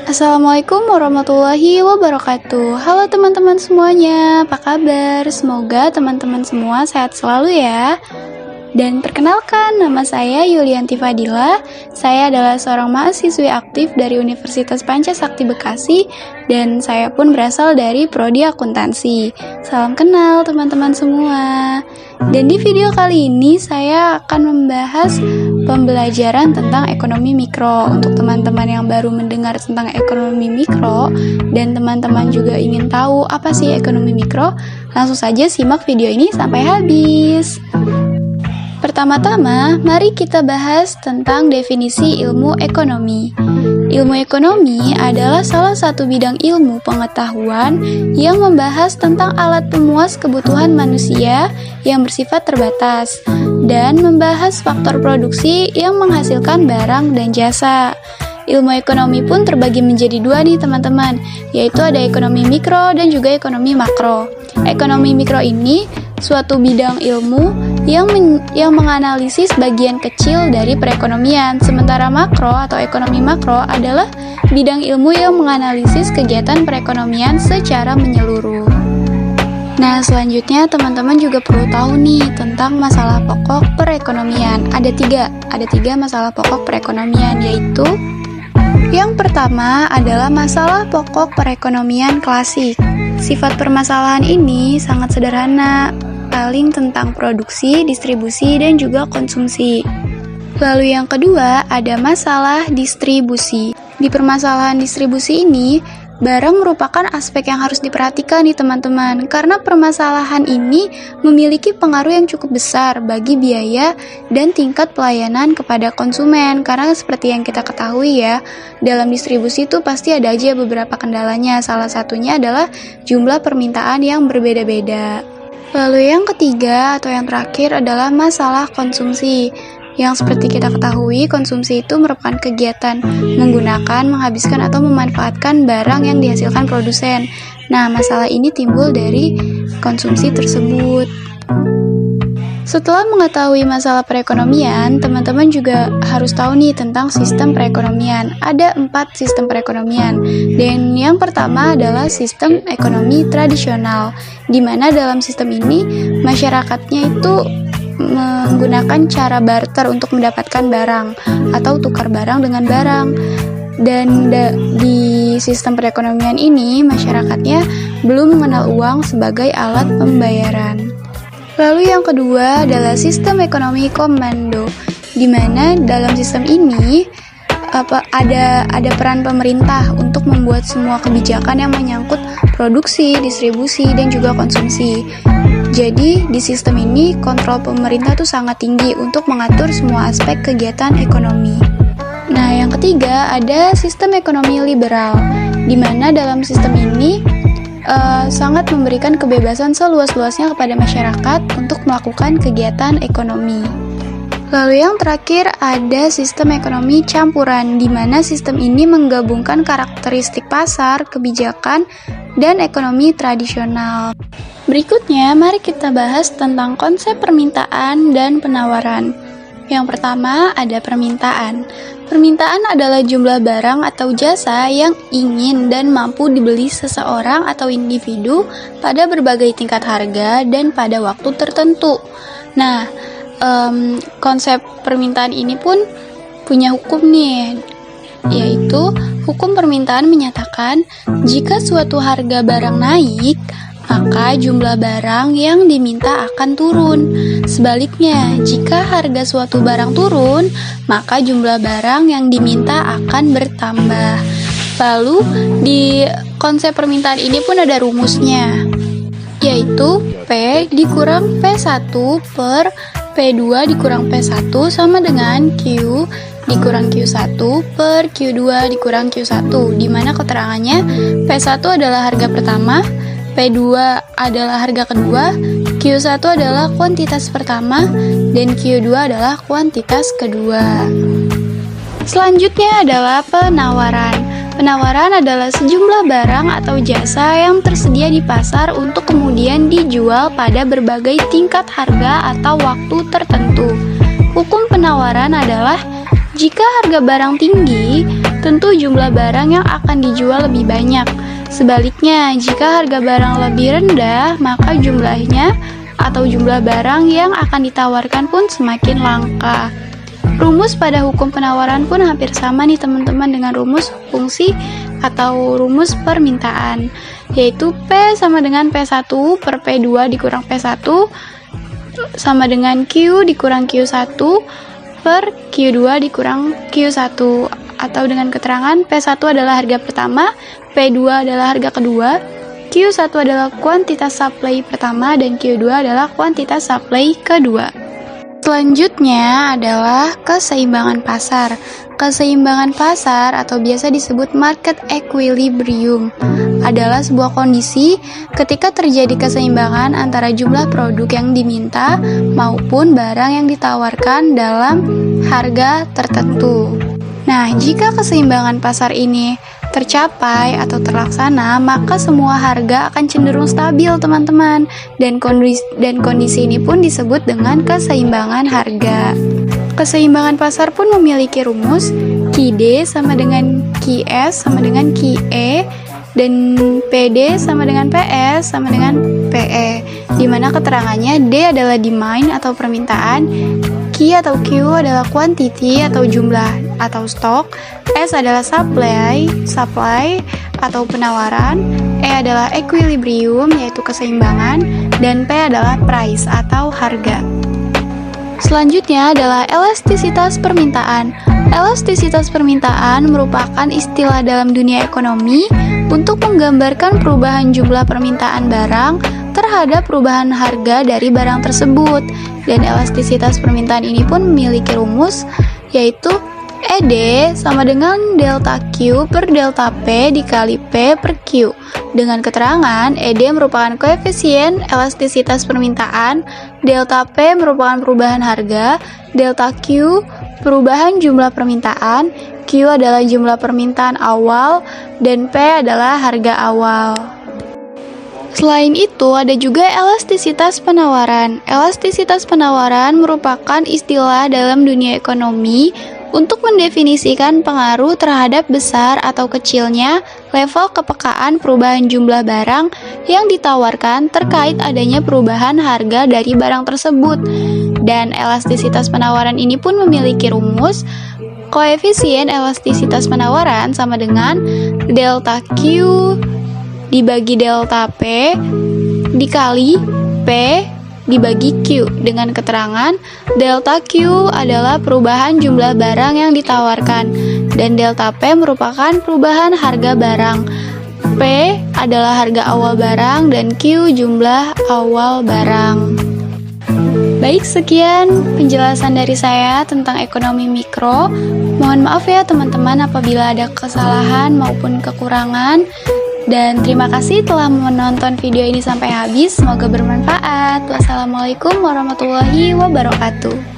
Assalamualaikum warahmatullahi wabarakatuh. Halo teman-teman semuanya, apa kabar? Semoga teman-teman semua sehat selalu ya. Dan perkenalkan, nama saya Yulianti Fadila. Saya adalah seorang mahasiswi aktif dari Universitas Pancasakti Bekasi dan saya pun berasal dari Prodi Akuntansi. Salam kenal teman-teman semua. Dan di video kali ini saya akan membahas pembelajaran tentang ekonomi mikro. Untuk teman-teman yang baru mendengar tentang ekonomi mikro dan teman-teman juga ingin tahu apa sih ekonomi mikro, langsung saja simak video ini sampai habis. Pertama-tama, mari kita bahas tentang definisi ilmu ekonomi. Ilmu ekonomi adalah salah satu bidang ilmu pengetahuan yang membahas tentang alat pemuas kebutuhan manusia yang bersifat terbatas dan membahas faktor produksi yang menghasilkan barang dan jasa. Ilmu ekonomi pun terbagi menjadi dua nih teman-teman, yaitu ada ekonomi mikro dan juga ekonomi makro. Ekonomi mikro ini suatu bidang ilmu yang menganalisis bagian kecil dari perekonomian, sementara makro atau ekonomi makro adalah bidang ilmu yang menganalisis kegiatan perekonomian secara menyeluruh. Nah, selanjutnya teman-teman juga perlu tahu nih tentang masalah pokok perekonomian. Ada tiga masalah pokok perekonomian, yaitu yang pertama adalah masalah pokok perekonomian klasik. Sifat permasalahan ini sangat sederhana, paling tentang produksi, distribusi, dan juga konsumsi. Lalu yang kedua ada masalah distribusi. Di permasalahan distribusi ini, barang merupakan aspek yang harus diperhatikan nih teman-teman, karena permasalahan ini memiliki pengaruh yang cukup besar bagi biaya dan tingkat pelayanan kepada konsumen. Karena seperti yang kita ketahui ya, dalam distribusi itu pasti ada aja beberapa kendalanya. Salah satunya adalah jumlah permintaan yang berbeda-beda. Lalu yang ketiga atau yang terakhir adalah masalah konsumsi. Yang seperti kita ketahui, konsumsi itu merupakan kegiatan menggunakan, menghabiskan, atau memanfaatkan barang yang dihasilkan produsen. Nah, masalah ini timbul dari konsumsi tersebut. Setelah mengetahui masalah perekonomian, teman-teman juga harus tahu nih tentang sistem perekonomian. Ada 4 sistem perekonomian. Dan yang pertama adalah sistem ekonomi tradisional, di mana dalam sistem ini masyarakatnya itu menggunakan cara barter untuk mendapatkan barang atau tukar barang dengan barang. Dan di sistem perekonomian ini masyarakatnya belum mengenal uang sebagai alat pembayaran. Lalu yang kedua adalah sistem ekonomi komando, di mana dalam sistem ini ada peran pemerintah untuk membuat semua kebijakan yang menyangkut produksi, distribusi, dan juga konsumsi. Jadi di sistem ini kontrol pemerintah tuh sangat tinggi untuk mengatur semua aspek kegiatan ekonomi. Nah, yang ketiga ada sistem ekonomi liberal, di mana dalam sistem ini sangat memberikan kebebasan seluas-luasnya kepada masyarakat untuk melakukan kegiatan ekonomi. Lalu yang terakhir ada sistem ekonomi campuran, di mana sistem ini menggabungkan karakteristik pasar, kebijakan, dan ekonomi tradisional. Berikutnya, mari kita bahas tentang konsep permintaan dan penawaran. Yang pertama ada permintaan. Permintaan adalah jumlah barang atau jasa yang ingin dan mampu dibeli seseorang atau individu pada berbagai tingkat harga dan pada waktu tertentu. Nah, konsep permintaan ini pun punya hukum nih, yaitu hukum permintaan menyatakan jika suatu harga barang naik, maka jumlah barang yang diminta akan turun. Sebaliknya, jika harga suatu barang turun, maka jumlah barang yang diminta akan bertambah. Lalu, di konsep permintaan ini pun ada rumusnya, yaitu P dikurang P1 per P2 dikurang P1 sama dengan Q dikurang Q1 per Q2 dikurang Q1, di mana keterangannya P1 adalah harga pertama, P2 adalah harga kedua, Q1 adalah kuantitas pertama, dan Q2 adalah kuantitas kedua. Selanjutnya adalah penawaran. Penawaran adalah sejumlah barang atau jasa yang tersedia di pasar untuk kemudian dijual pada berbagai tingkat harga atau waktu tertentu. Hukum penawaran adalah jika harga barang tinggi, tentu jumlah barang yang akan dijual lebih banyak. Sebaliknya, jika harga barang lebih rendah, maka jumlahnya atau jumlah barang yang akan ditawarkan pun semakin langka. Rumus pada hukum penawaran pun hampir sama nih teman-teman dengan rumus fungsi atau rumus permintaan, yaitu P sama dengan P1 per P2 dikurang P1 sama dengan Q dikurang Q1 per Q2 dikurang Q1, atau dengan keterangan P1 adalah harga pertama, P2 adalah harga kedua, Q1 adalah kuantitas supply pertama, dan Q2 adalah kuantitas supply kedua. Selanjutnya adalah keseimbangan pasar. Keseimbangan pasar atau biasa disebut market equilibrium adalah sebuah kondisi ketika terjadi keseimbangan antara jumlah produk yang diminta maupun barang yang ditawarkan dalam harga tertentu. Nah, jika keseimbangan pasar ini tercapai atau terlaksana, maka semua harga akan cenderung stabil, teman-teman. Dan kondisi ini pun disebut dengan keseimbangan harga. Keseimbangan pasar pun memiliki rumus QD sama dengan QS sama dengan QE, dan PD sama dengan PS sama dengan PE, di mana keterangannya D adalah demand atau permintaan, Q atau Q adalah quantity atau jumlah atau stok, S adalah supply atau penawaran, E adalah equilibrium yaitu keseimbangan, dan P adalah price atau harga. Selanjutnya adalah elastisitas permintaan. Elastisitas permintaan merupakan istilah dalam dunia ekonomi untuk menggambarkan perubahan jumlah permintaan barang terhadap perubahan harga dari barang tersebut. Dan elastisitas permintaan ini pun memiliki rumus, yaitu ED sama dengan delta Q per delta P dikali P per Q. Dengan keterangan, ED merupakan koefisien elastisitas permintaan, delta P merupakan perubahan harga, delta Q perubahan jumlah permintaan, Q adalah jumlah permintaan awal, dan P adalah harga awal. Selain itu, ada juga elastisitas penawaran. Elastisitas penawaran merupakan istilah dalam dunia ekonomi untuk mendefinisikan pengaruh terhadap besar atau kecilnya level kepekaan perubahan jumlah barang yang ditawarkan terkait adanya perubahan harga dari barang tersebut. Dan elastisitas penawaran ini pun memiliki rumus, koefisien elastisitas penawaran sama dengan delta Q dibagi delta P dikali P dibagi Q, dengan keterangan delta Q adalah perubahan jumlah barang yang ditawarkan dan delta P merupakan perubahan harga barang. P adalah harga awal barang dan Q jumlah awal barang. Baik, sekian penjelasan dari saya tentang ekonomi mikro. Mohon maaf ya teman-teman apabila ada kesalahan maupun kekurangan. Dan terima kasih telah menonton video ini sampai habis. Semoga bermanfaat. Wassalamualaikum warahmatullahi wabarakatuh.